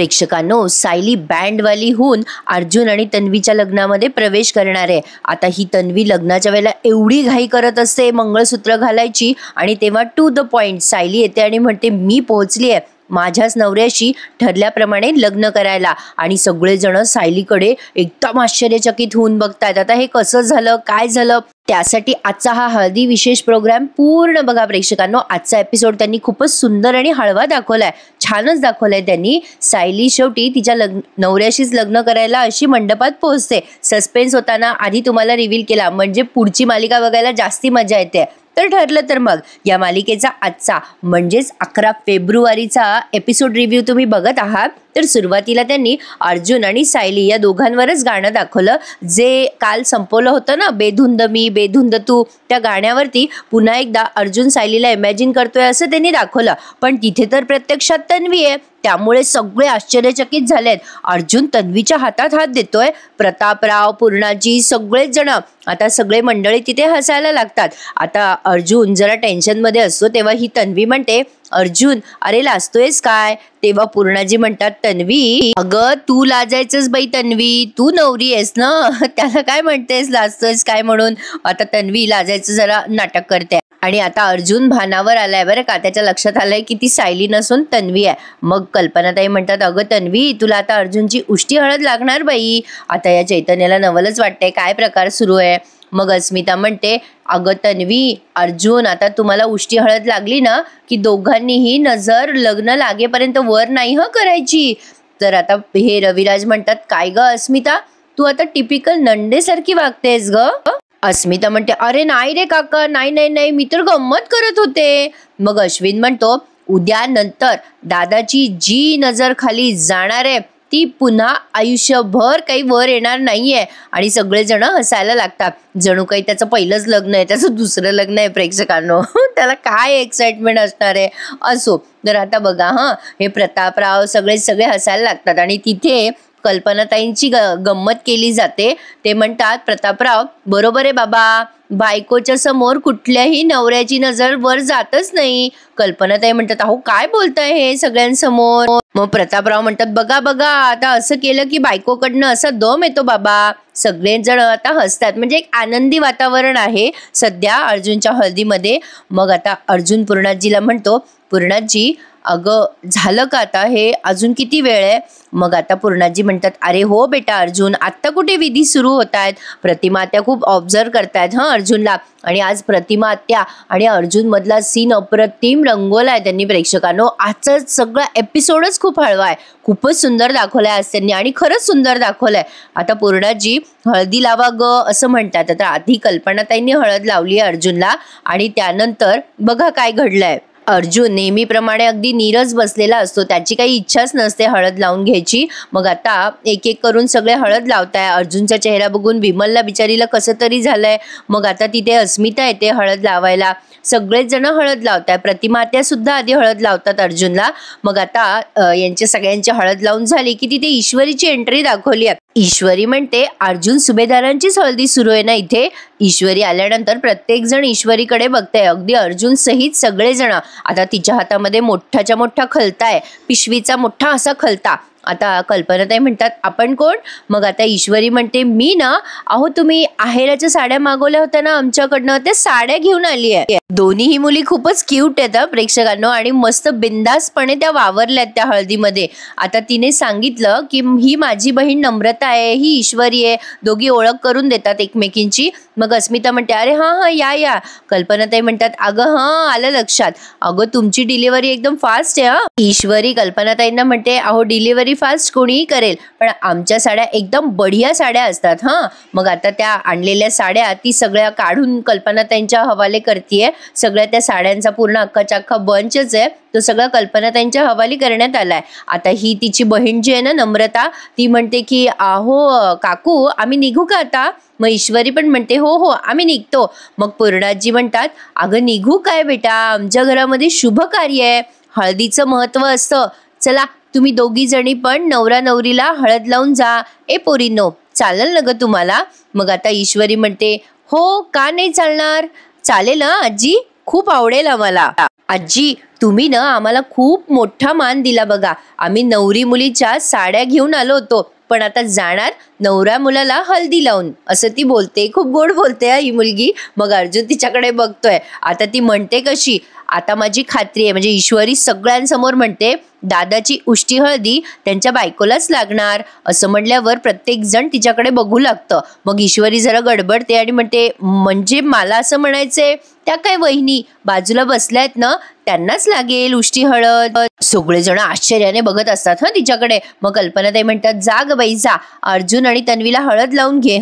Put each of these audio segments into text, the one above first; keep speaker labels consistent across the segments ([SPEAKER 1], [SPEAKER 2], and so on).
[SPEAKER 1] प्रेक्षकांनो, सायली बँडवाली होऊन अर्जुन आणि तन्वीच्या लग्नामध्ये प्रवेश करणार आहे. आता ही तन्वी लग्नाच्या वेळेला एवढी घाई करत असते मंगळसूत्र घालायची आणि तेव्हा टू द पॉइंट सायली येते आणि म्हणते मी पोहोचली आहे माझ्याच नवऱ्याशी ठरल्याप्रमाणे लग्न करायला. आणि सगळेजण सायलीकडे एकदम आश्चर्यचकित होऊन बघतात. आता हे कसं झालं, काय झालं? त्यासाठी आजचा हा हळदी विशेष प्रोग्राम पूर्ण बघा प्रेक्षकांनो. आजचा एपिसोड त्यांनी खूपच सुंदर आणि हळवा दाखवलाय, छानच दाखवलाय त्यांनी. सायली शेवटी तिच्या नवऱ्याशीच लग्न करायला अशी मंडपात पोहोचते. सस्पेन्स होताना आधी तुम्हाला रिव्हील केला म्हणजे पुढची मालिका बघायला जास्ती मजा येते. तर ठरलं तर मग या मालिकेचा आजचा म्हणजेच 11 फेब्रुवारीचा एपिसोड रिव्ह्यू तुम्ही बघत आहात. तर सुरुवातीला त्यांनी अर्जुन आणि सायली या दोघांवरच गाणं दाखवलं जे काल संपवलं होतं ना, बेधुंद मी बेधुंद तू. त्या गाण्यावरती पुन्हा एकदा अर्जुन सायलीला इमॅजिन करतोय असं त्यांनी दाखवलं. पण तिथे तर प्रत्यक्षात तन्वी आहे, त्यामुळे सगळे आश्चर्यचकित झालेत. अर्जुन तन्वीच्या हातात हात देतोय. प्रतापराव, पूर्णाजी सगळेच जण आता सगळे मंडळी तिथे हसायला लागतात. आता अर्जुन जरा टेन्शनमध्ये असतो तेव्हा ही तन्वी म्हणते अर्जुन अरे लाजतोयस काय? तेव्हा पूर्णाजी म्हणतात तन्वी अगं तू लाजायचंच बाई तन्वी, तू नवरी आहेस ना, त्याला काय म्हणतेस लाजतोयस काय म्हणून. आता तन्वी लाजायचं जरा नाटक करते. आणि आता अर्जुन भानावर आलाय बरं का, त्याच्या लक्षात आलंय की ती सायली नसून तन्वी आहे. मग कल्पनाताई म्हणतात अगं तन्वी तुला आता अर्जुनची उष्टी हळद लागणार बाई. आता या चैतन्याला नवलच वाटतंय काय प्रकार सुरू आहे. मग अस्मिता म्हणते अगं तन्वी अर्जुन आता तुम्हाला उष्टी हळद लागली ना की दोघांनीही नजर लग्न लागेपर्यंत वर नाही करायची. तर आता हे रविराज म्हणतात काय ग अस्मिता तू आता टिपिकल नंदेसारखी वागतेस ग. अस्मिता म्हणते अरे नाही रे काका, नाही नाही नाही मी तर गंमत करत होते. मग अश्विन म्हणतो उद्या नंतर दादाची जी नजर खाली जाणार आहे ती पुन्हा आयुष्यभर काही वर येणार नाहीये. आणि सगळेजण हसायला लागतात. जणू काही त्याचं पहिलंच लग्न आहे, त्याचं दुसरं लग्न आहे प्रेक्षकांनो. त्याला काय एक्साइटमेंट असणार आहे. असो तर आता बघा हे प्रतापराव सगळे हसायला लागतात. आणि तिथे कल्पनाताईंची गंमत केली जाते. ते म्हणतात प्रतापराव बरोबर आहे बाबा, बायकोच्या समोर कुठल्याही नवऱ्याची नजर वर जातच नाही. कल्पनाताई म्हणतात अहो काय बोलताय हे सगळ्यांसमोर. मग प्रतापराव म्हणतात बघा बघा आता असं केलं की बायकोकडनं असा दम येतो बाबा. सगळेजण आता हसतात म्हणजे एक आनंदी वातावरण आहे सध्या अर्जुनच्या हळदीमध्ये. मग आता अर्जुन पूर्णाजीला म्हणतो पूर्णाजी अगं झालं का आता हे, अजून किती वेळ आहे. मग आता पूर्णाजी म्हणतात अरे हो बेटा अर्जुन आत्ता कुठे विधी सुरू होत आहेत. प्रतिमा आत्या खूप ऑब्झर्व करतायत अर्जुनला. आणि आज प्रतिमा आत्या आणि अर्जुन मधला सीन अप्रतिम रंगवलाय त्यांनी प्रेक्षकांनो. आजचा सगळा एपिसोडच खूप हळवा आहे, खूपच सुंदर दाखवलाय आज त्यांनी आणि खरंच सुंदर दाखवलंय. आता पूर्णाजी हळदी लावा ग असं म्हणतात. आता आधी कल्पनाताईंनी हळद लावली आहे अर्जुनला आणि त्यानंतर बघा काय घडलंय. अर्जुन नेहमीप्रमाणे अगदी नीरस बसलेला असतो, त्याची काही इच्छाच नसते हळद लावून घ्यायची. मग आता एक एक करून सगळे हळद लावताय. अर्जुनचा चेहरा बघून विमलला बिचारीला कसं तरी झालंय. मग आता तिथे अस्मिता येते हळद लावायला. सगळेच जण हळद लावताय. प्रतिमा आत्या सुद्धा आधी हळद लावतात अर्जुनला. मग आता यांच्या सगळ्यांची हळद लावून झाली की तिथे ईश्वरीची एंट्री दाखवली आहे. ईश्वरी म्हणते अर्जुन सुभेदारांचीच हळदी सुरू आहे ना इथे. ईश्वरी आल्यानंतर प्रत्येक जण ईश्वरीकडे बघताय, अगदी अर्जुन सहित सगळेजण. आता तिच्या हातामध्ये मोठाच्या मोठा खलता आहे, पिशवीचा मोठा असा खलता. आता कल्पनाताई म्हणतात आपण कोण. मग आता ईश्वरी म्हणते मी ना अहो तुम्ही आहेराच्या साड्या मागवल्या होत्या ना आमच्याकडनं, त्या साड्या घेऊन आली आहे. दोन्हीही मुली खूपच क्यूट आहेत प्रेक्षकांनो आणि मस्त बिंदासपणे त्या वावरल्यात त्या हळदीमध्ये. आता तिने सांगितलं की ही माझी बहीण नम्रता आहे, ही ईश्वरी आहे. दोघी ओळख करून देतात एकमेकींची. मग अस्मिता म्हणते अरे हां या. कल्पनाताई म्हणतात अगं आलं लक्षात, अगं तुमची डिलिव्हरी एकदम फास्ट आहे. ईश्वरी कल्पनाताईंना म्हणते अहो डिलिव्हरी फास्ट कोणीही करेल पण आमच्या साड्या एकदम बढिया साड्या असतात. मग आता त्या आणलेल्या साड्या ती सगळ्या काढून कल्पनाताईंच्या हवाले करतीये. सगळ्या त्या साड्यांचा पूर्ण अख्खाच्या अख्खा बंचच आहे, तो सगळा कल्पनाताईंच्या हवाली करण्यात आलाय. आता ही तिची बहीण जी आहे ना नम्रता, ती म्हणते की अहो काकू आम्ही निघू का आता. मग ईश्वरी पण म्हणते हो आम्ही निघतो. मग पूर्णाजी म्हणतात अगं निघू काय बेटा, आमच्या घरामध्ये शुभ कार्य आहे, हळदीचं महत्व असतं. चला तुम्ही दोघी जणी पण नवरा नवरीला हळद लावून जा. ए पोरींनो चालेल ना ग तुम्हाला. मग आता ईश्वरी म्हणते हो का नाही चालणार, चालेल आजी खूप आवडेल आम्हाला. आजी, तुम्ही ना आम्हाला खूप मोठा मान दिला बघा. आम्ही नवरी मुलीच्या साड्या घेऊन आलो होतो, पण आता जाणार नवऱ्या मुलाला हल्दी लावून, असं ती बोलते. खूप गोड बोलते ही मुलगी. मग अर्जुन तिच्याकडे बघतोय. आता ती म्हणते कशी, आता माझी खात्री आहे, म्हणजे ईश्वरी सगळ्यांसमोर म्हणते, दादाची उष्टी हळदी त्यांच्या बायकोलाच लागणार. असं म्हणल्यावर प्रत्येक जण तिच्याकडे बघू लागतं. मग ईश्वरी जरा गडबडते आणि म्हणते, म्हणजे मला असं म्हणायचंय, त्या काय वहिनी बाजूला बसल्यात ना, त्यांनाच लागेल उष्टी हळद. सगळेजण आश्चर्याने बघत असतात तिच्याकडे. मग कल्पनाताई म्हणतात, जा ग बाई जा, अर्जुन आणि तन्वीला हळद लावून घे.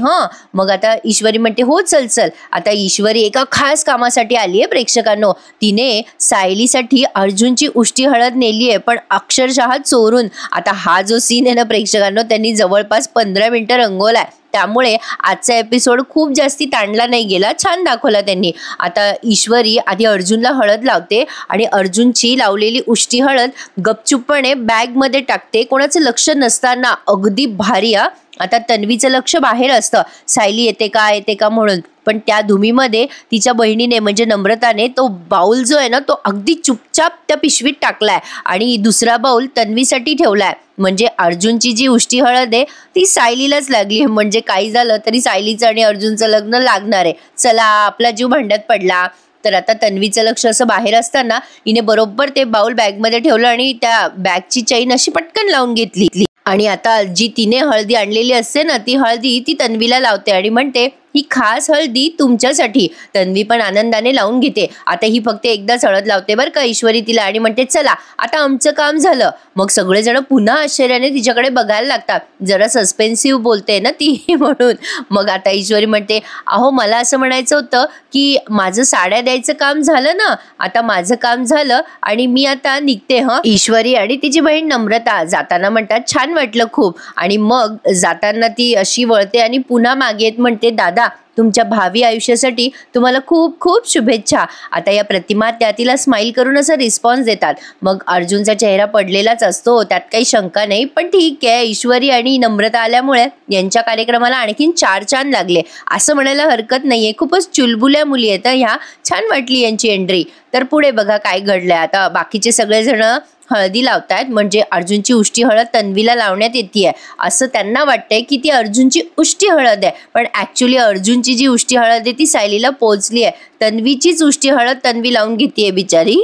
[SPEAKER 1] मग आता ईश्वरी म्हणते, हो चल चल. आता ईश्वरी एका खास कामासाठी आली आहे प्रेक्षकांनो. तिने सायलीसाठी अर्जुनची उष्टी हळद नेली आहे, पण अक्षरशः चोरून. आता हा जो सीन आहे ना प्रेक्षकांनो, त्यांनी जवळपास 15 मिनिटं रंगवलाय. त्यामुळे आजचा एपिसोड खूप जास्ती ताणला नाही गेला, छान दाखवला त्यांनी. आता ईश्वरी आधी अर्जुनला हळद लावते आणि अर्जुनची लावलेली उष्टी हळद गपचूपपणे बॅगमध्ये टाकते, कोणाचं लक्ष नसताना. अगदी भारी. आता तन्वीचं लक्ष बाहेर असतं, सायली येते का म्हणून. पण त्या धुमीमध्ये तिच्या बहिणीने म्हणजे नम्रताने तो बाऊल जो आहे ना, तो अगदी चुपचाप त्या पिशवीत टाकलाय आणि दुसरा बाऊल तन्वीसाठी ठेवलाय. म्हणजे अर्जुनची जी उष्टी हळद आहे ती सायलीलाच लागली. म्हणजे काही झालं तरी सायलीचं आणि अर्जुनचं लग्न लागणार आहे. चला, आपला जीव भांड्यात पडला. तर आता तन्वीचं लक्ष असं बाहेर असताना हिने बरोबर ते बाऊल बॅगमध्ये ठेवलं आणि त्या बॅगची चैन अशी पटकन लावून घेतली. आणि आता जी तिने हळदी आणलेली असते ना, ती हळदी ती तन्वीला लावते आणि म्हणते, ही खास हळदी तुमच्यासाठी. तन्वी पण आनंदाने लावून घेते. आता ही फक्त एकदाच हळद लावते बरं का ईश्वरी तिला, आणि म्हणते, चला आता आमचं काम झालं. मग सगळेजण पुन्हा आश्चर्याने तिच्याकडे बघायला लागतात. जरा सस्पेन्सिव्ह बोलते ना ती म्हणून. मग आता ईश्वरी म्हणते, अहो मला असं म्हणायचं होतं की माझं साड्या द्यायचं काम झालं ना, आता माझं काम झालं आणि मी आता निघते. ईश्वरी आणि तिची बहीण नम्रता जाताना म्हणतात, छान वाटलं खूप. आणि मग जाताना ती अशी वळते आणि पुन्हा मागे येत म्हणते, दादा तुमच्या भावी आयुष्यासाठी तुम्हाला खूप खूप शुभेच्छा. आता या प्रतिमा त्या तिला स्माईल करून असं रिस्पॉन्स देतात. मग अर्जुनचा चेहरा पडलेलाच असतो, त्यात काही शंका नाही. पण ठीक आहे, ईश्वरी आणि नम्रता आल्यामुळे यांच्या कार्यक्रमाला आणखीन 4 चांद लागले असं म्हणायला हरकत नाहीये. खूपच चुलबुल्या मुली आहेत ह्या. छान वाटली यांची एंट्री. तर पुढे बघा काय घडलंय. आता बाकीचे सगळेजण हळदी लावतायत, म्हणजे अर्जुनची उष्टी हळद तन्वीला लावण्यात येते असं त्यांना वाटतंय की ती अर्जुनची उष्टी हळद आहे. पण ऍक्च्युली अर्जुनची जी उष्टी हळद आहे ती सायलीला पोचली आहे. तन्वीचीच उष्टी हळद तन्वी लावून घेतीये बिचारी.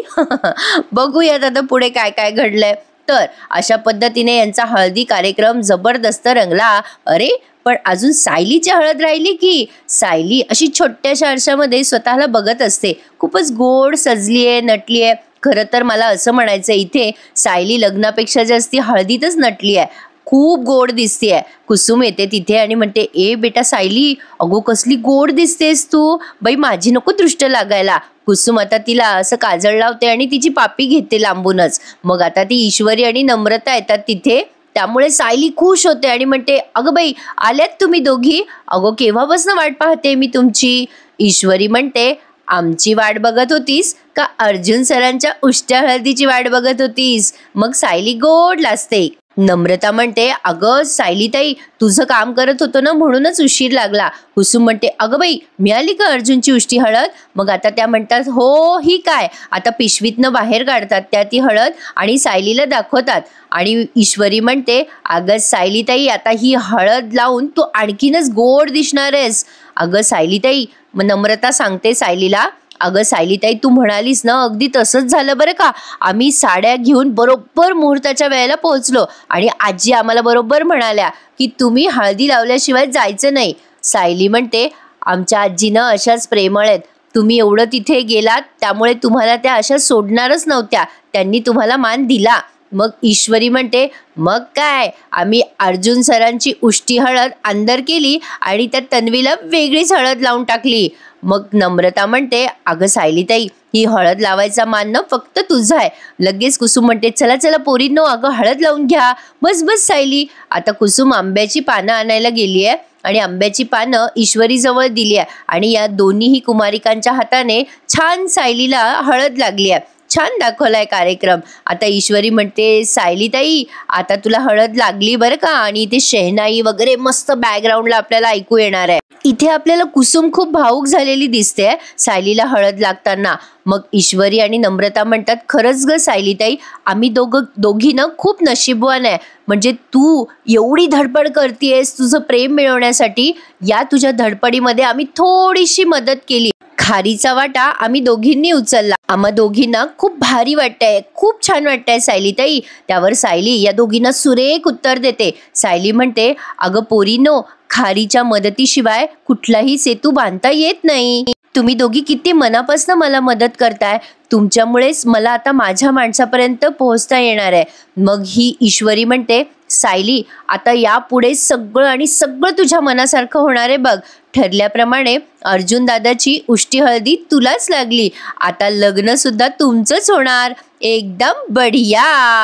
[SPEAKER 1] बघूयात आता पुढे काय काय घडलंय. तर अशा पद्धतीने यांचा हळदी कार्यक्रम जबरदस्त रंगला. अरे पण अजून सायलीची हळद राहिली की. सायली अशी छोट्याशा आरशामध्ये स्वतःला बघत असते. खूपच गोड सजलीये, नटलीये. खरं तर मला असं म्हणायचं, इथे सायली लग्नापेक्षा जास्ती हळदीतच नटली आहे. खूप गोड दिसतेय. कुसुम येते तिथे आणि म्हणते, ए बेटा सायली, अगो कसली गोड दिसतेस तू. बाई माझी नको दृष्ट लागायला. कुसुम आता तिला असं काजळ लावते आणि तिची पापी घेते लांबूनच. मग आता ती ईश्वरी आणि नम्रता येतात तिथे. त्यामुळे सायली खुश होते आणि म्हणते, अगं बाई आल्यात तुम्ही दोघी. अगो केव्हापासून वाट पाहते मी तुमची. ईश्वरी म्हणते, आमची वाट बघत होतीस का अर्जुन सरांच्या उष्ट्या हळदीची वाट बघत होतीस. मग सायली गोड लाजते. नम्रता म्हणते, अगं सायलीताई तुझं काम करत होतो ना म्हणूनच उशीर लागला. कुसुम म्हणते, अगं बाई मिळाली का अर्जुनची उष्टी हळद. मग आता त्या म्हणतात, हो ही काय. आता पिशवीतनं बाहेर काढतात त्या ती हळद आणि सायलीला दाखवतात. आणि ईश्वरी म्हणते, अगं सायलीताई आता ही हळद लावून तू आणखीनच गोड दिसणार आहेस. अगं सायलीताई. मग नम्रता सांगते सायलीला, अगं सायलीताई तू म्हणालीस ना अगदी तसंच झालं बरं का. आम्ही साड्या घेऊन बरोबर मुहूर्ताच्या वेळेला पोहोचलो आणि आजी आम्हाला बरोबर म्हणाल्या की तुम्ही हळदी लावल्याशिवाय जायचं नाही. सायली म्हणते, आमच्या आजीनं अशाच प्रेमळ आहेत. तुम्ही एवढं तिथे गेलात त्यामुळे तुम्हाला त्या अशा सोडणारच नव्हत्या. त्यांनी तुम्हाला मान दिला. मग ईश्वरी म्हणते, मग काय, आम्ही अर्जुन सरांची उष्टी हळद अंदर केली आणि त्या तन्वीला वेगळीच हळद लावून टाकली. मग नम्रता म्हणते, अगं सायलीताई ही हळद लावायचा मान ना फक्त तुझा आहे. लगेच कुसुम म्हणते, चला चला पोरींनो अगं हळद लावून घ्या. बस बस सायली. आता कुसुम आंब्याची पानं आणायला गेली आहे आणि आंब्याची पानं ईश्वरी जवळ दिली आहे आणि या दोन्हीही कुमारिकांच्या हाताने छान सायलीला हळद लागली आहे. छान दाखवलाय कार्यक्रम. आता ईश्वरी म्हणते, सायली ताई आता तुला हळद लागली बरं का, आणि इथे शहनाई वगैरे मस्त बॅकग्राऊंडला आपल्याला ऐकू येणार आहे. इथे आपल्याला कुसुम खूप भावूक झालेली दिसते सायलीला हळद लागताना. मग ईश्वरी आणि नम्रता म्हणतात, खरंच ग सायली ताई, आम्ही दोघी ना खूप नशीबवान आहे. म्हणजे तू एवढी धडपड करतेस तुझं प्रेम मिळवण्यासाठी. या तुझ्या धडपडीमध्ये आम्ही थोडीशी मदत केली. खारीचा वाटा आम्ही दोघींनी उचलला. आम्हा दोघींना खूप भारी वाटतंय, खूप छान वाटतंय सायली ताई. त्यावर सायली या दोघींना सुरेख उत्तर देते. सायली म्हणते, अगं पोरीनो, खारीच्या मदतीशिवाय कुठलाही सेतू बांधता येत नाही. तुम्ही दोघी किती मनापासून मला मदत करताय. तुमच्यामुळेच मला आता माझ्या माणसापर्यंत पोहोचता येणार आहे. मग ही ईश्वरी म्हणते, सायली आता यापुढे सगळं आणि सगळं तुझ्या मनासारखं होणार आहे बघ. ठरल्याप्रमाणे अर्जुन दादाची उष्टी हळदी तुलाच लागली. आता लग्न सुद्धा तुमचंच होणार. एकदम बढिया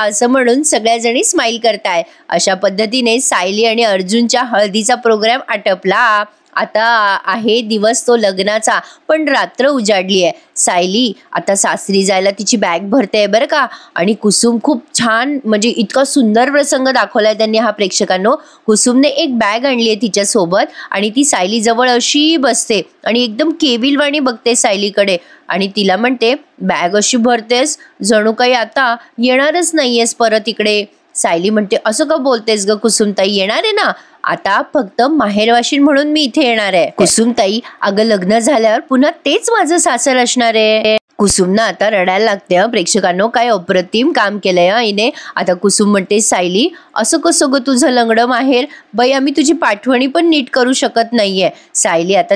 [SPEAKER 1] असं म्हणून सगळ्याजणी स्माइल करताय. अशा पद्धतीने सायली आणि अर्जुनच्या हळदीचा प्रोग्राम आटपला. आता आहे दिवस तो लग्नाचा, पण रात्र उजाडली आहे. सायली आता सासरी जायला तिची बॅग भरते बरं का. आणि कुसुम खूप छान, म्हणजे इतका सुंदर प्रसंग दाखवलाय त्यांनी हा प्रेक्षकांनो. कुसुमने एक बॅग आणली आहे तिच्या सोबत आणि ती सायली जवळ अशी बसते आणि एकदम केविलवाणी बघते सायलीकडे आणि तिला म्हणते, बॅग अशी भरतेस जणू काही आता येणारच नाहीयेस परत इकडे. सायली म्हणते, असं का बोलतेस ग कुसुमताई, येणार आहे ना. आता फक्त माहेरवाशीन म्हणून मी इथे येणार आहे. कुसुमताई अगं लग्न झाल्यावर पुन्हा तेच माझं सासर असणार आहे. कुसुमना आता रडायला लागते. प्रेक्षकांनो काय अप्रतिम काम केलंय हिने. आता कुसुम म्हणते, सायली असं कसं ग तुझं लंगडं माहेर, बाई आम्ही तुझी पाठवणी पण नीट करू शकत नाहीये. सायली आता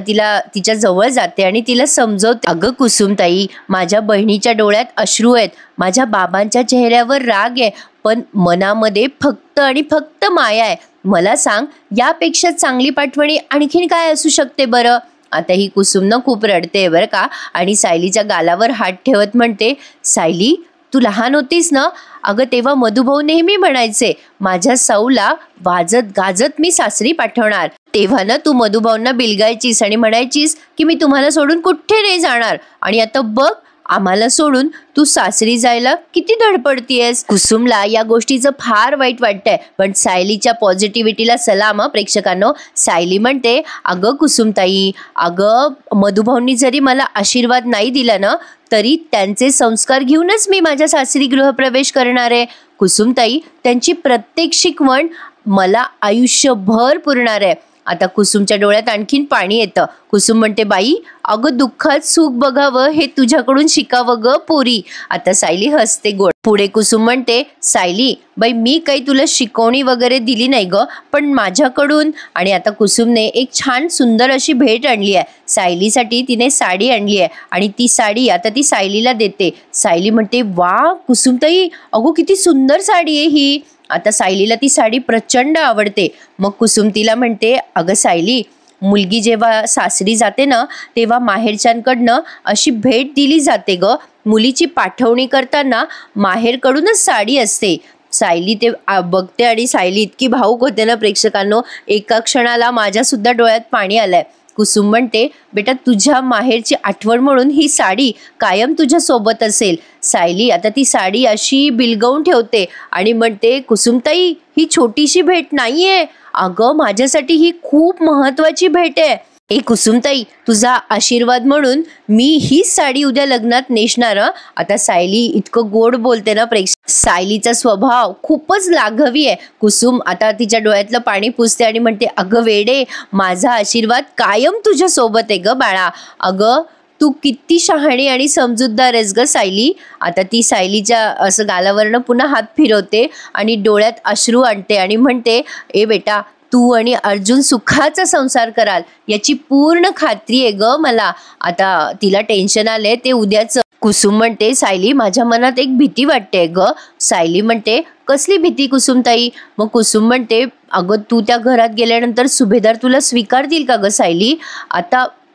[SPEAKER 1] तिच्या जवळ जाते आणि तिला समजवते, अगं कुसुमताई माझ्या बहिणीच्या डोळ्यात अश्रू आहेत, माझ्या बाबांच्या चेहऱ्यावर राग आहे, पण मनामध्ये फक्त आणि फक्त माया आहे. मला सांग यापेक्षा चांगली पाठवणी आणखीन काय असू शकते बरं. आता ही कुसुमनं खूप रडते बरं का आणि सायलीच्या गालावर हात ठेवत म्हणते, सायली तू लहान होतीस ना, अगं तेव्हा मधुभाऊ नेहमी म्हणायचे माझ्या सौला वाजत गाजत मी सासरी पाठवणार. तेव्हा ना तू मधुभाऊंना बिलगायचीस आणि म्हणायचीस की मी तुम्हाला सोडून कुठे नाही जाणार. आणि आता बघ आम्हाला सोडून तू सासरी जायला किती धडपडतीयस. कुसुमला या गोष्टीचं फार वाईट वाटतंय, पण सायलीच्या पॉझिटिव्हिटीला सलाम प्रेक्षकांनो. सायली म्हणते, अगं कुसुमताई, अगं मधुभाऊंनी जरी मला आशीर्वाद नाही दिला ना, तरी त्यांचे संस्कार घेऊनच मी माझ्या सासरी गृहप्रवेश करणार आहे. कुसुमताई त्यांची प्रत्येक शिकवण मला आयुष्यभर पुरणार आहे. आता कुसुमच्या डोळ्यात आणखीन पाणी येतं. कुसुम म्हणते, बाई अगं दुःखात सुख बघावं हे तुझ्याकडून शिकावं ग पोरी. आता सायली हसते गोड. पुढे कुसुम म्हणते, सायली बाई मी काही तुला शिकवणी वगैरे दिली नाही ग, पण माझ्याकडून. आणि आता कुसुमने एक छान सुंदर अशी भेट आणली आहे सायलीसाठी. तिने साडी आणली आहे आणि ती साडी आता ती सायलीला देते. सायली म्हणते, वा कुसुमताई अगो किती सुंदर साडी आहे ही. आता सायलीला ती साडी प्रचंड आवडते. मग कुसुम तिला म्हणते, अगं सायली मुलगी जेव्हा सासरी जाते ना, तेव्हा माहेरच्यांकडनं अशी भेट दिली जाते ग. मुलीची पाठवणी करताना माहेरकडूनच साडी असते. सायली ते बघते आणि सायली इतकी भावूक होते ना प्रेक्षकांनो, एका क्षणाला माझ्या सुद्धा डोळ्यात पाणी आलंय. कुसुम म्हणते, बेटा तुझ्या माहेरची आठवण म्हणून ही साडी कायम तुझ्या सोबत असेल. सायली आता ती साडी अशी बिलगवून ठेवते आणि म्हणते, कुसुमताई ही छोटीशी भेट नाहीये, अगं माझ्यासाठी ही खूप महत्वाची भेट आहे. ए कुसुमताई तुझा आशीर्वाद म्हणून मी ही साडी उद्या लग्नात नेसणार. आता सायली इतकं गोड बोलते ना सायलीचा स्वभाव खूपच लाघवी आहे. कुसुम आता तिच्या डोळ्यातलं पाणी पुसते आणि म्हणते, अगं वेडे माझा आशीर्वाद कायम तुझ्या सोबत आहे ग बाळा. अगं तू किती शहाणी आणि समजूतदार आहेस ग सायली. आता ती सायलीच्या असं गालावरनं पुन्हा हात फिरवते आणि डोळ्यात अश्रू आणते आणि म्हणते, ए बेटा तू आणि अर्जुन सुखाचा संसार कराल याची पूर्ण खात्री आहे ग मला. आता तिला टेन्शन आले ते उद्याच. कुसुम म्हणते, सायली माझ्या मनात एक भीती वाटते ग. सायली म्हणते, कसली भीती कुसुमताई. मग कुसुम म्हणते, अगं तू त्या घरात गेल्यानंतर सुभेदार तुला स्वीकारतील का ग सायली.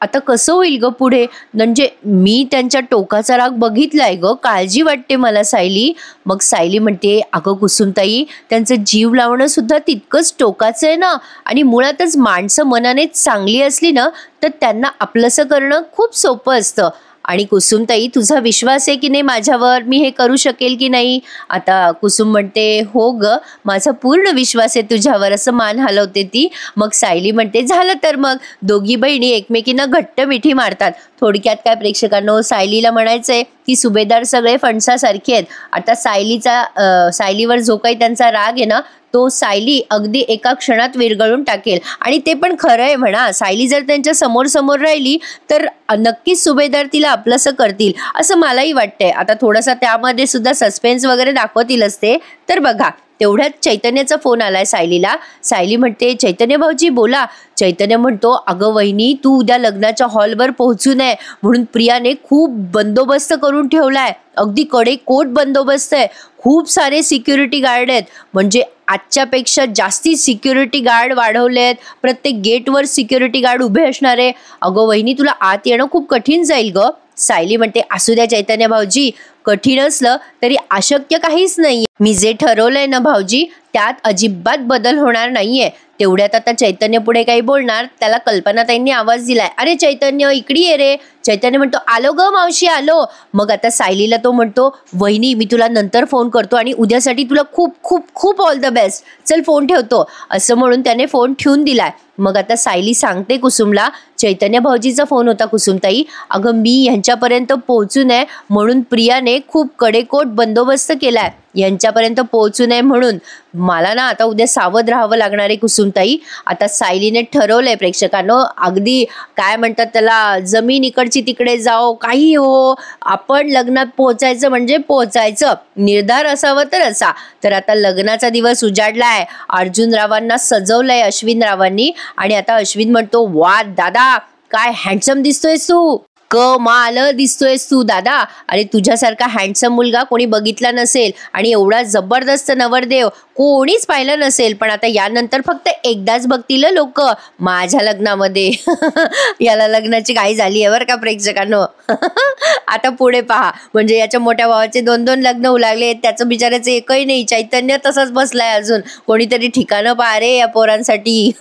[SPEAKER 1] आता कसं होईल ग पुढे. म्हणजे मी त्यांच्या टोकाचा राग बघितलाय ग, काळजी वाटते मला सायली. मग सायली म्हणते, अगं कुसुमताई त्यांचं जीव लावणं सुद्धा तितकंच टोकाचं आहे ना. आणि मुळातच माणसं मनाने चांगली असली ना तर त्यांना आपलंसं करणं खूप सोपं असतं. आणि कुसुमताई, तुझा विश्वास आहे की नाही माझ्यावर, मी हे करू शकेल की नाही? आता कुसुम म्हणते, हो ग, माझा पूर्ण विश्वास आहे तुझ्यावर, असं मान हलवते ती. मग सायली म्हणते, झालं तर मग. दोघी बहिणी एकमेकींना घट्ट मिठी मारतात. थोडक्यात काय प्रेक्षकांनो, सायलीला म्हणायचंय की सुभेदार सगळे फणसासारखे आहेत. आता सायलीवर जो काही त्यांचा राग आहे ना, तो सायली अगदी एका क्षणात विरघळून टाकेल. आणि ते पण खरं आहे म्हणा, सायली जर त्यांच्या समोर समोर राहिली तर नक्कीच सुभेदार तिला आपलंसं करतील असं मलाही वाटतंय. आता थोडासा त्यामध्ये सुद्धा सस्पेन्स वगैरे दाखवतील असते. तर बघा, तेवढ्यात चैतन्याचा फोन आलाय सायलीला. सायली म्हणते, चैतन्य भाऊजी बोला. चैतन्य म्हणतो, अगं वहिनी, तू उद्या लग्नाच्या हॉलवर पोहोचू नये म्हणून प्रियाने खूप बंदोबस्त करून ठेवलाय. अगदी कडेकोट बंदोबस्त आहे. खूप सारे सिक्युरिटी गार्ड आहेत. म्हणजे आजच्यापेक्षा जास्ती सिक्युरिटी गार्ड वाढवले आहेत. प्रत्येक गेटवर सिक्युरिटी गार्ड उभे असणारे. अगं वहिनी, तुला आत येणं खूप कठीण जाईल ग. सायली म्हणते, असू द्या चैतन्य भाऊजी, कठीण असलं तरी अशक्य काहीच नाही. मी जे ठरवलंय ना भाऊजी, त्यात अजिबात बदल होणार नाहीये. तेवढ्यात आता चैतन्य पुढे काही बोलणार, त्याला कल्पनाताईंनी आवाज दिलाय, अरे चैतन्य इकडे ये रे. चैतन्य म्हणतो, आलो ग मावशी आलो. मग आता सायलीला तो म्हणतो, वहिनी मी तुला नंतर फोन करतो आणि उद्यासाठी तुला खूप खूप खूप ऑल द बेस्ट, चल फोन ठेवतो, असं म्हणून त्याने फोन ठेवून दिलाय. मग आता सायली सांगते कुसुमला, चैतन्य भाऊजीचा फोन होता कुसुमताई, अगं मी यांच्यापर्यंत पोहोचू नये म्हणून प्रियाने खूप कडेकोट बंदोबस्त केलाय. यांच्यापर्यंत पोहोचू नये म्हणून मला ना आता उद्या सावध राहावं लागणार आहे कुसुमताई. आता सायलीने ठरवलंय प्रेक्षकांनो, अगदी काय म्हणतात त्याला, जमीन इकडची तिकडे जाओ काही हो, आपण लग्नात पोहोचायचं म्हणजे पोहोचायचं, निर्धार असावं तर असा. तर आता लग्नाचा दिवस उजाडलाय. अर्जुन रावांना सजवलंय अश्विन रावांनी. आणि आता अश्विन म्हणतो, वा दादा, काय हँडसम दिसतोयस तू, कमाल दिसतोयस तू दादा. अरे तुझ्यासारखा हँडसम मुलगा कोणी बघितला नसेल आणि एवढा जबरदस्त नवरदेव कोणीच पाहिलं नसेल. पण आता यानंतर फक्त एकदाच बघतील लोक माझ्या लग्नामध्ये. याला लग्नाची घाई झाली आहे बरं का प्रेक्षकांनो. आता पुढे पहा, म्हणजे याच्या मोठ्या भावाचे 2-2 लग्न होऊ लागले, त्याचं बिचाराचं एकही नाही. चैतन्य तसंच बसलाय अजून. कोणीतरी ठिकाणं पहा रे या पोरांसाठी.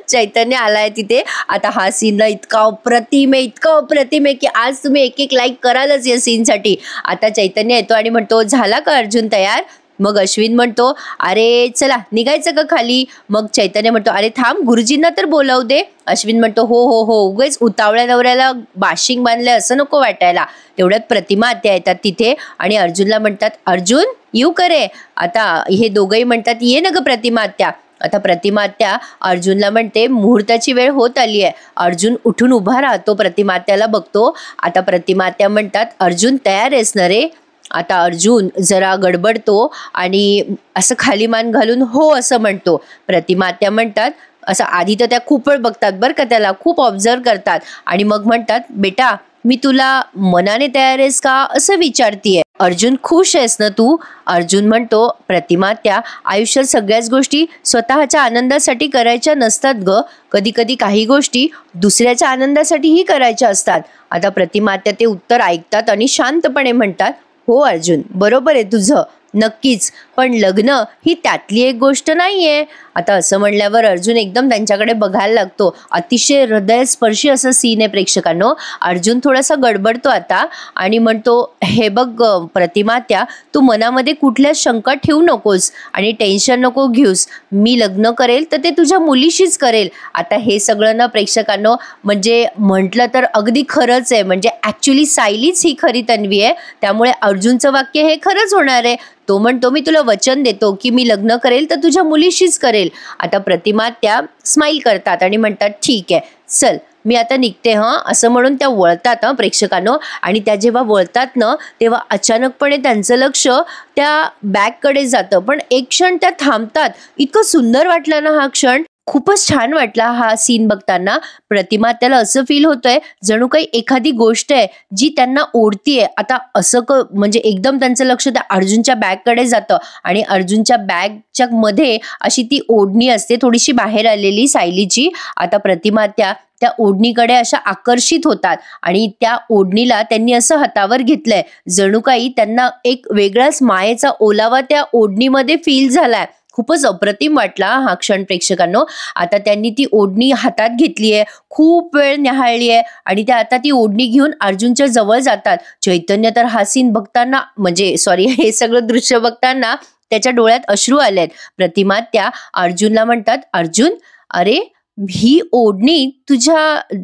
[SPEAKER 1] चैतन्य आलाय तिथे. आता हा सीन इतका अप्रतिम आहे की आज तुम्ही एक लाईक करालच या सीनसाठी. आता चैतन्य येतो आणि म्हणतो, झाला का अर्जुन तयार? मग अश्विन म्हणतो, अरे चला निघायचं का खाली? मग चैतन्य म्हणतो, अरे थांब, गुरुजींना तर बोलावू दे. अश्विन म्हणतो, हो हो हो, उगेच उतावळ्या नवऱ्याला बाशिंग बांधलंय असं नको वाटायला. तेवढ्यात प्रतिमा आत्या येतात तिथे आणि अर्जुनला म्हणतात, अर्जुन येऊ करे. आता हे दोघंही म्हणतात, ये ना ग प्रतिमा आत्या. आता प्रतिमा आत्या अर्जुनला म्हणते, मुहूर्ताची वेळ होत आली आहे. अर्जुन उठून उभा राहतो, प्रतिमा आत्याला बघतो. आता प्रतिमा आत्या म्हणतात, अर्जुन तयार आहेस ना रे? आता अर्जुन जरा गडबडतो आणि असं खाली मान घालून हो असं म्हणतो. प्रतिमा आत्या म्हणतात, असं आधी तर त्या खूप वेळ बघतात बरं का, त्याला खूप ऑब्झर्व करतात आणि मग म्हणतात, बेटा मी तुला मनाने तयार आहेस का असं विचारतीये. अर्जुन खुश आहेस ना तू? अर्जुन म्हणतो, प्रतिमा त्या आयुष्यात सगळ्याच गोष्टी स्वतःच्या आनंदासाठी करायच्या नसतात ग. कधी कधी काही गोष्टी दुसऱ्याच्या आनंदासाठीही करायच्या असतात. आता प्रतिमा त्या ते उत्तर ऐकतात आणि शांतपणे म्हणतात, हो अर्जुन, बरोबर आहे तुझं, नक्कीच, पण लग्न ही त्यातली एक गोष्ट नाहीये. आता असं म्हणल्यावर अर्जुन एकदम त्यांच्याकडे बघायला लागतो. अतिशय हृदयस्पर्शी असं सीन आहे प्रेक्षकांनो. अर्जुन थोडासा गडबडतो आता आणि म्हणतो, हे बघ प्रतिमा त्या, तू मनामध्ये कुठल्या शंका ठेवू नकोस आणि टेन्शन नको घेऊस. मी लग्न करेल तर ते तुझ्या मुलीशीच करेल. आता हे सगळं ना प्रेक्षकांनो, म्हणजे म्हटलं तर अगदी खरंच आहे. म्हणजे ॲक्च्युली सायलीच ही खरी तन्वी आहे. त्यामुळे अर्जुनचं वाक्य हे खरंच होणार आहे. तो म्हणतो, मी तुला वचन देतो की मी लग्न करेल तर तुझ्या मुलीशीच करेल. आता प्रतिमा त्या स्माईल करतात आणि म्हणतात, ठीक आहे, चल मी आता निघते हं, असं म्हणून त्या वळतात हं प्रेक्षकांनो. आणि त्या जेव्हा वळतात ना, तेव्हा अचानकपणे त्यांचं लक्ष त्या बॅगकडे जातं. पण एक क्षण त्या थांबतात. इतकं सुंदर वाटलं ना हा क्षण, खूपच छान वाटला हा सीन बघताना. प्रतिमा त्याला असं फील होतंय जणू काही एखादी गोष्ट आहे जी त्यांना ओढतीये. आता असं म्हणजे एकदम त्यांचं लक्ष त्या अर्जुनच्या बॅगकडे जातं आणि अर्जुनच्या बॅगच्या मध्ये अशी ती ओढणी असते थोडीशी बाहेर आलेली सायलीची. आता प्रतिमा त्या ओढणीकडे अशा आकर्षित होतात आणि त्या ओढणीला त्यांनी असं हातावर घेतलंय, जणू काही त्यांना एक वेगळाच मायेचा ओलावा त्या ओढणीमध्ये फील झालाय. खूपच अप्रतिम वाटला हा क्षण प्रेक्षकांनो. आता त्यांनी ती ओढणी हातात घेतलीये, खूप वेळ न्याहाळलीये आणि त्या आता ती ओढणी घेऊन अर्जुनच्या जवळ जातात. चैतन्य तर हा सीन बघताना म्हणजे सॉरी हे सगळं दृश्य बघताना त्याच्या डोळ्यात अश्रू आलेत. प्रतिमा त्या अर्जुनला म्हणतात, अर्जुन अरे ही ओढणी तुझ्या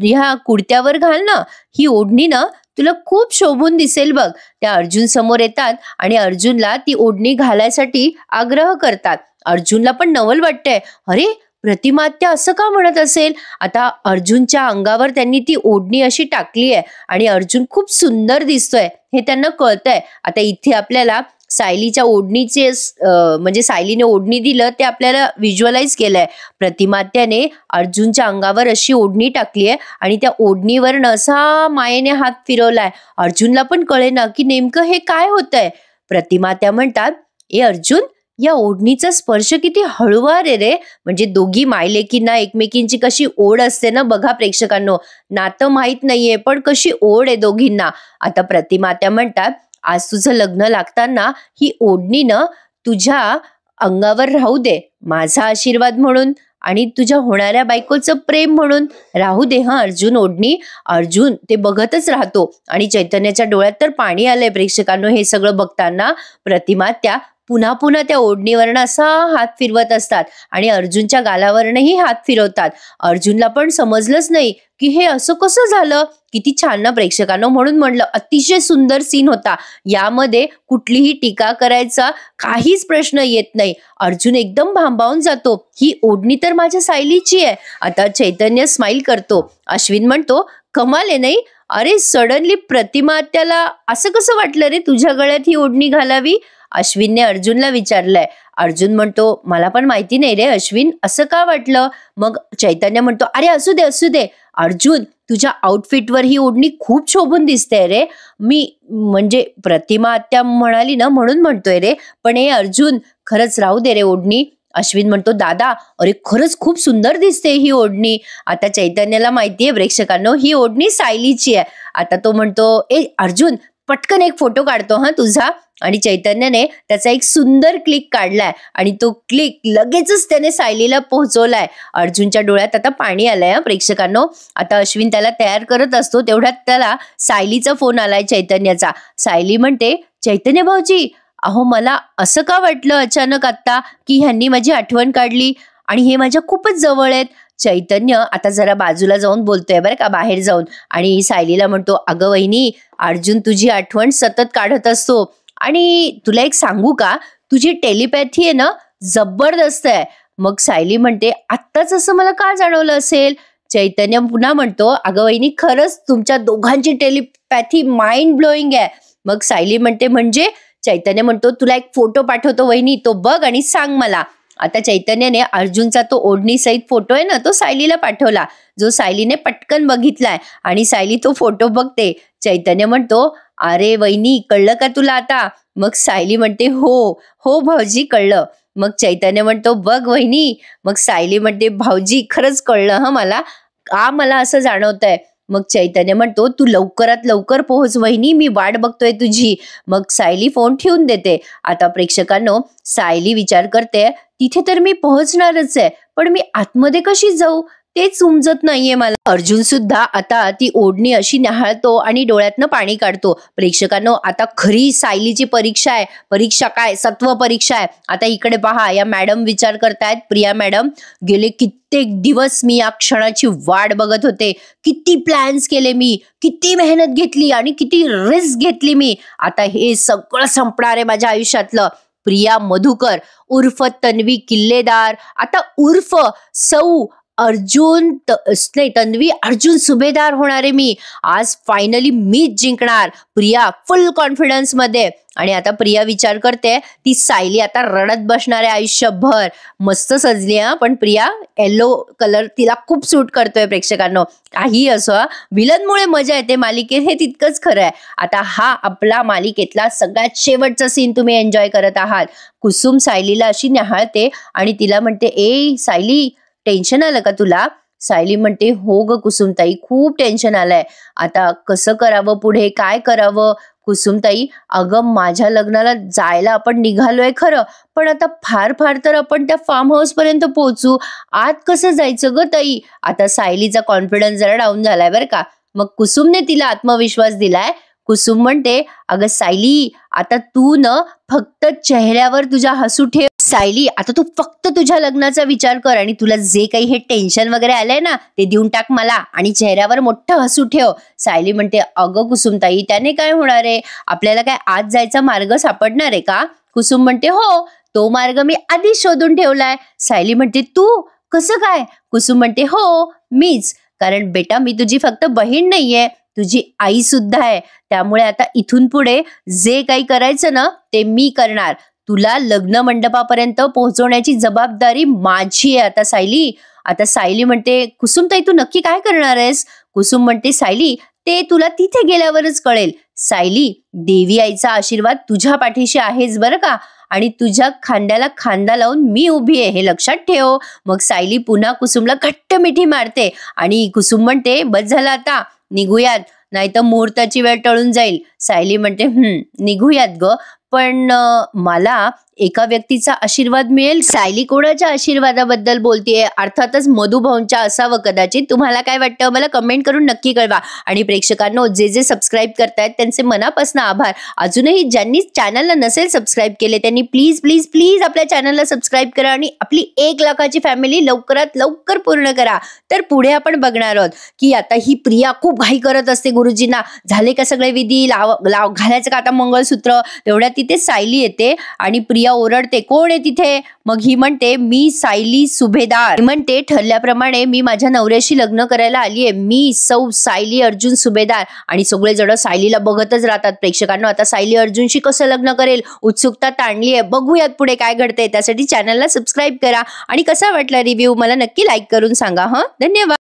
[SPEAKER 1] ह्या कुडत्यावर घाल ना, ही ओढणी ना तुला खूप शोभून दिसेल बघ. त्या अर्जुन समोर येतात आणि अर्जुनला ती ओढणी घालायसाठी आग्रह करतात. अर्जुनला पण नवल वाटतंय, अरे प्रतिमात्या असं का म्हणत असेल. आता अर्जुनच्या अंगावर त्यांनी ती ओढणी अशी टाकली आहे आणि अर्जुन खूप सुंदर दिसतोय हे त्यांना कळतंय. आता इथे आपल्याला सायलीच्या ओढणीचे म्हणजे सायलीने ओढणी दिलं ते आपल्याला व्हिज्युअलाइज केलंय. प्रतिमात्याने अर्जुनच्या अंगावर अशी ओढणी टाकली आहे आणि त्या ओढणीवरनं असा मायेने हात फिरवलाय. अर्जुनला पण कळेना की नेमकं हे काय होतंय. प्रतिमात्या म्हणतात, ए अर्जुन या ओढणीचा स्पर्श किती हळूवार आहे रे. म्हणजे दोघी मायलेकींना एकमेकींची कशी ओढ असते ना बघा प्रेक्षकांनो. नातं माहित नाहीये पण कशी ओढ आहे दोघींना. आता प्रतिमात्या म्हणतात, आज तुझं लग्न लागताना ही ओढणी न तुझ्या अंगावर राहू दे, माझा आशीर्वाद म्हणून आणि तुझ्या होणाऱ्या बायकोचं प्रेम म्हणून राहू दे हा अर्जुन ओढणी. अर्जुन ते बघतच राहतो आणि चैतन्याच्या डोळ्यात तर पाणी आलंय प्रेक्षकांनो हे सगळं बघताना. प्रतिमात्या पुन्हा पुन्हा त्या ओढणीवरनं असा हात फिरवत असतात आणि अर्जुनच्या गालावरनही हात फिरवतात. अर्जुनला पण समजलंच नाही की हे असं कसं झालं. किती छान ना प्रेक्षकांनो. म्हणून म्हणलं अतिशय सुंदर सीन होता. यामध्ये कुठलीही टीका करायचा काहीच प्रश्न येत नाही. अर्जुन एकदम भांबावून जातो, ही ओढणी तर माझ्या सायलीची आहे. आता चैतन्य स्माइल करतो. अश्विन म्हणतो, कमाल आहे नाही. अरे सडनली प्रतिमा त्याला असं कसं वाटलं रे तुझ्या गळ्यात ही ओढणी घालावी. अश्विनने अर्जुनला विचारलंय. अर्जुन म्हणतो, मला पण माहिती नाही रे अश्विन, असं का वाटलं. मग चैतन्य म्हणतो, अरे असू दे असू दे अर्जुन, तुझ्या आउटफिटवर ही ओढणी खूप शोभून दिसते रे. मी म्हणजे प्रतिमा आत्या म्हणाली ना म्हणून म्हणतोय रे. पण हे अर्जुन खरंच राहू दे रे ओढणी. अश्विन म्हणतो, दादा अरे खरंच खूप सुंदर दिसते ही ओढणी. आता चैतन्याला माहितीये प्रेक्षकांनो ही ओढणी सायलीची आहे. आता तो म्हणतो, ए अर्जुन पटकन एक फोटो काढतो हा तुझा. आणि चैतन्याने त्याचा एक सुंदर क्लिक काढलाय आणि तो क्लिक लगेचच त्याने सायलीला पोहोचवलाय. अर्जुनच्या डोळ्यात आता पाणी आलंय प्रेक्षकांनो. आता अश्विन त्याला तयार करत असतो तेवढ्यात त्याला सायलीचा फोन आलाय चैतन्याचा. सायली म्हणते, चैतन्य भाऊजी अहो मला असं का वाटलं अचानक आता की ह्यांनी माझी आठवण काढली आणि हे माझ्या खूपच जवळ आहेत. चैतन्य आता जरा बाजूला जाऊन बोलतोय बरं का, बाहेर जाऊन. आणि सायलीला म्हणतो, अगं वहिनी अर्जुन तुझी आठवण सतत काढत असतो आणि तुला एक सांगू का, तुझी टेलिपॅथी आहे ना जबरदस्त आहे. मग सायली म्हणते, आत्ताच असं मला का जाणवलं असेल. चैतन्य पुन्हा म्हणतो, अगं वहिनी खरंच तुमच्या दोघांची टेलिपॅथी माइंड ब्लोईंग आहे. मग सायली म्हणते, म्हणजे. चैतन्य म्हणतो, तुला एक फोटो पाठवतो वहिनी, तो बघ आणि सांग मला. आता चैतन्याने अर्जुनचा तो ओढणी सहित फोटो आहे ना तो सायलीला पाठवला, जो सायलीने पटकन बघितलाय आणि सायली तो फोटो बघते. चैतन्य म्हणतो, अरे वहिनी कळलं का तुला आता. मग सायली म्हणते, हो हो भाऊजी कळलं. मग चैतन्य म्हणतो, बघ वहिनी. मग सायली म्हणते, भाऊजी खरंच कळलं हं मला, का मला असं जाणवतंय. मग चैतन्य म्हणतो, तू लवकरात लवकर पोहोच वहिनी, मी वाट बघतोय तुझी. मग सायली फोन ठेवून देते. आता प्रेक्षकांनो सायली विचार करते, तिथे तर मी पोहोचणारच आहे पण मी आतमध्ये कशी जाऊ तेच समजत नाहीये मला. अर्जुन सुद्धा आता ती ओढणी अशी न्याहाळतो आणि डोळ्यातनं पाणी काढतो. प्रेक्षकांनो आता खरी सायलीची परीक्षा आहे. परीक्षा काय, सत्व परीक्षा आहे. आता इकडे पहा, या मॅडम विचार करतायत, प्रिया मॅडम. गेले कित्येक दिवस मी या क्षणाची वाट बघत होते. किती प्लॅन्स केले मी, किती मेहनत घेतली आणि किती रिस्क घेतली मी. आता हे सगळं संपणार आहे माझ्या आयुष्यातलं. प्रिया मधुकर उर्फ तन्वी किल्लेदार, आता उर्फ सौ अर्जुन नाही तन्वी अर्जुन सुभेदार होणार आहे मी. आज फायनली मीच जिंकणार. प्रिया फुल कॉन्फिडन्स मध्ये. आणि आता प्रिया विचार करते, ती सायली आता रडत बसणार आहे आयुष्यभर. मस्त सजली हा, पण प्रिया येलो कलर तिला खूप सूट करतोय प्रेक्षकांनो. काही असो, विलनमुळे मजा येते मालिकेत हे तितकंच खरं आहे. आता हा आपला मालिकेतला सगळ्यात शेवटचा सीन तुम्ही एन्जॉय करत आहात. कुसुम सायलीला अशी न्याहाळते आणि तिला म्हणते, ए सायली टेन्शन आलं का तुला. सायली म्हणते, हो ग कुसुमताई खूप टेन्शन आलंय. आता कसं करावं पुढे, काय करावं. कुसुमताई, अगं माझ्या लग्नाला जायला आपण निघालोय खरं, पण आता फार फार तर आपण त्या फार्म हाऊस पर्यंत पोहोचू, आत कसं जायचं ग ताई? आता सायलीचा कॉन्फिडन्स जरा डाऊन झालाय बरं का. मग कुसुमने तिला आत्मविश्वास दिलाय. कुसुम म्हणते, अगं सायली, आता तू न फक्त चेहऱ्यावर तुझ्या हसू ठेव. सायली, आता तू फक्त तुझ्या लग्नाचा विचार कर आणि तुला जे काही हे टेन्शन वगैरे आलंय ना ते देऊन टाक मला आणि चेहऱ्यावर मोठं हसू ठेव. सायली म्हणते, अगं कुसुमताई, त्याने काय होणार आहे? आपल्याला काय आत जायचा मार्ग सापडणार आहे का? कुसुम म्हणते, हो, तो मार्ग मी आधीच शोधून ठेवलाय. सायली म्हणते, तू कसं काय? कुसुम म्हणते, हो मीच. कारण बेटा, मी तुझी फक्त बहीण नाहीये, तुझी आई सुद्धा आहे. त्यामुळे आता इथून पुढे जे काही करायचं ना ते मी करणार. तुला लग्न मंडपापर्यंत पोहोचवण्याची जबाबदारी माझी आहे आता सायली. आता सायली म्हणते, कुसुमताई तू नक्की काय करणार आहेस? कुसुम म्हणते, सायली, ते तुला तिथे गेल्यावरच कळेल. सायली, देवी आईचा आशीर्वाद तुझ्या पाठीशी आहेच बरं का, आणि तुझ्या खांद्याला खांदा लावून मी उभी आहे हे लक्षात ठेव. मग सायली पुन्हा कुसुमला घट्ट मिठी मारते आणि कुसुम म्हणते, बस झालं आता, निघूयात, नाही तर मुहूर्ताची वेळ टळून जाईल. सायली म्हणते, निघूयात ग, पण मला एका व्यक्तीचा आशीर्वाद मिळेल. सायली कोणाच्या आशीर्वादाबद्दल बोलतेय? अर्थातच मधुभाऊंच्या असावं कदाचित. तुम्हाला काय वाटतं मला कमेंट करून नक्की कळवा. आणि प्रेक्षकांनो, जे जे सबस्क्राईब करतायत त्यांचे मनापासून आभार. अजूनही ज्यांनी चॅनलला नसेल सबस्क्राईब केले त्यांनी प्लीज प्लीज प्लीज आपल्या चॅनलला सबस्क्राईब करा आणि आपली 1 लाखाची फॅमिली लवकरात लवकर पूर्ण करा. तर पुढे आपण बघणार आहोत की आता ही प्रिया खूप घाई करत असते गुरुजींना, झाले का सगळे विधी, घालायचं का आता मंगळसूत्र. तेवढ्यात तिथे सायली येते आणि प्रिया ओरडते, कोण आहे तिथे? मग ही म्हणते, मी सायली सुभेदार. म्हणते, ठरल्याप्रमाणे मी माझ्या नवऱ्याशी लग्न करायला आलीये, मी सौ सायली अर्जुन सुभेदार. आणि सगळेजण सायलीला बघतच राहतात. प्रेक्षकांना आता सायली अर्जुनशी कसं लग्न करेल उत्सुकता ताणली आहे. बघूयात पुढे काय घडते. त्यासाठी चॅनलला सबस्क्राईब करा आणि कसा वाटला रिव्ह्यू मला नक्की लाईक करून सांगा. धन्यवाद.